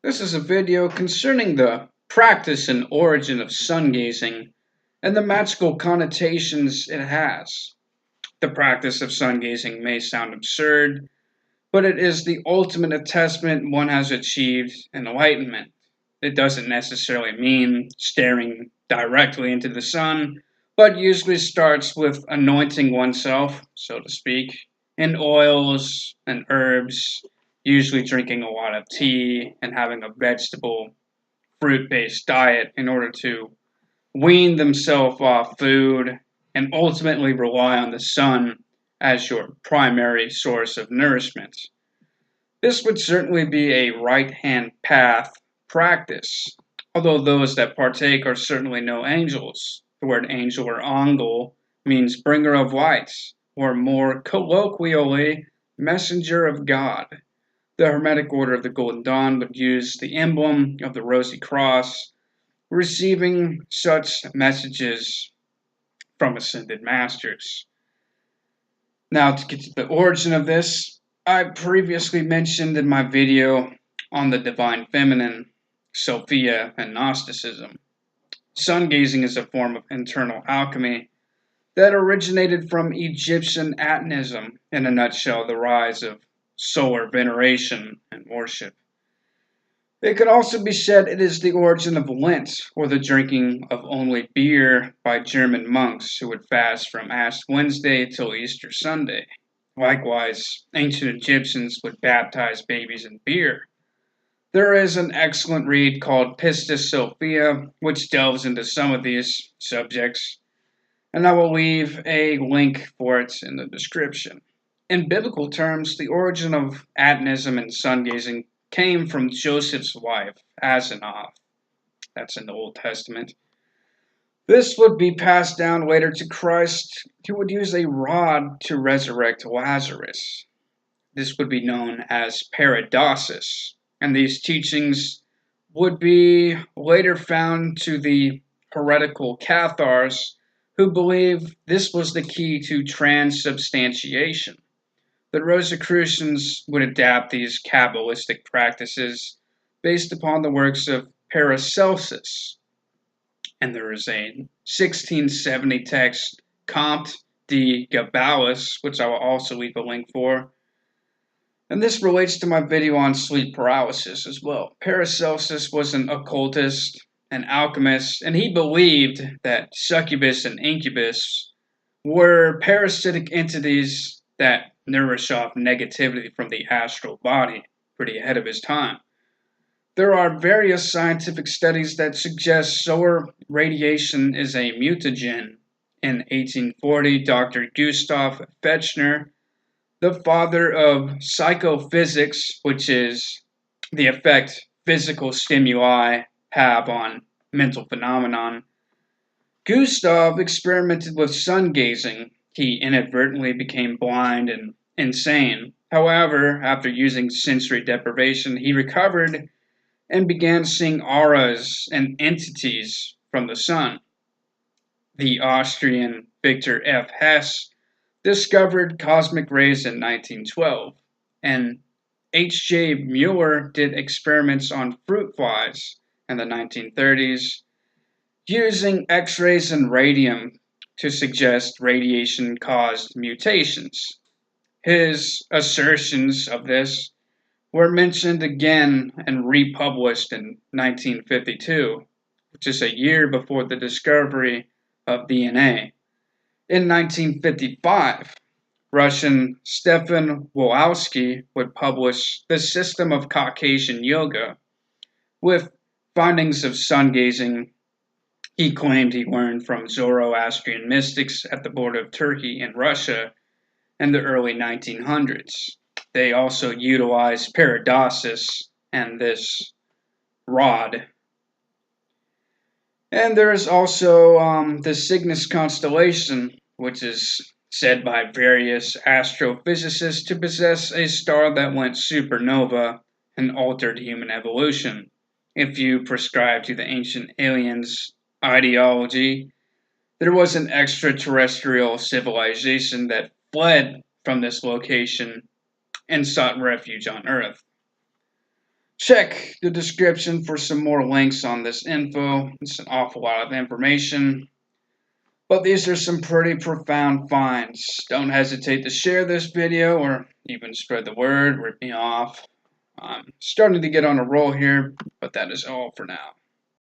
This is a video concerning the practice and origin of sun gazing and the magical connotations it has. The practice of sun gazing may sound absurd, but it is the ultimate attestment one has achieved enlightenment. It doesn't necessarily mean staring directly into the sun, but usually starts with anointing oneself, so to speak, in oils and herbs, usually drinking a lot of tea and having a vegetable, fruit based diet in order to wean themselves off food and ultimately rely on the sun as your primary source of nourishment. This would certainly be a right hand path practice, although those that partake are certainly no angels. The word angel or angle means bringer of light, or more colloquially, messenger of God. The Hermetic Order of the Golden Dawn would use the emblem of the Rosy Cross, receiving such messages from ascended masters. Now, to get to the origin of this, I previously mentioned in my video on the Divine Feminine, Sophia, and Gnosticism. Sun gazing is a form of internal alchemy that originated from Egyptian Atonism, in a nutshell, the rise of solar veneration and worship. It could also be said it is the origin of Lent, or the drinking of only beer by German monks who would fast from Ash Wednesday till Easter Sunday. Likewise, ancient Egyptians would baptize babies in beer. There is an excellent read called Pistis Sophia, which delves into some of these subjects, and I will leave a link for it in the description. In biblical terms, the origin of Atonism and sun gazing came from Joseph's wife, Asenath. That's in the Old Testament. This would be passed down later to Christ, who would use a rod to resurrect Lazarus. This would be known as paradosis, and these teachings would be later found to the heretical Cathars, who believed this was the key to transubstantiation. The Rosicrucians would adapt these Kabbalistic practices based upon the works of Paracelsus. And there is a 1670 text, Comte De Gabalis, which I will also leave a link for. And this relates to my video on sleep paralysis as well. Paracelsus was an occultist, an alchemist, and he believed that succubus and incubus were parasitic entities that nourish off negativity from the astral body, pretty ahead of his time. There are various scientific studies that suggest solar radiation is a mutagen. In 1840, Dr. Gustav Fechner, the father of psychophysics, which is the effect physical stimuli have on mental phenomenon, Gustav experimented with sun gazing. He inadvertently became blind and insane. However, after using sensory deprivation, he recovered and began seeing auras and entities from the sun. The Austrian Victor F. Hess discovered cosmic rays in 1912, and H. J. Mueller did experiments on fruit flies in the 1930s using X-rays and radium to suggest radiation caused mutations. His assertions of this were mentioned again and republished in 1952, which is a year before the discovery of DNA. In 1955, Russian Stefan Wolowski would publish The System of Caucasian Yoga with findings of sun gazing he claimed he learned from Zoroastrian mystics at the border of Turkey and Russia in the early 1900s. They also utilized paradosis and this rod. And there is also the Cygnus constellation, which is said by various astrophysicists to possess a star that went supernova and altered human evolution. If you prescribe to the ancient aliens ideology, there was an extraterrestrial civilization that fled from this location and sought refuge on Earth. Check the description for some more links on this info. It's an awful lot of information, but these are some pretty profound finds. Don't hesitate to share this video or even spread the word, rip me off. I'm starting to get on a roll here, but that is all for now.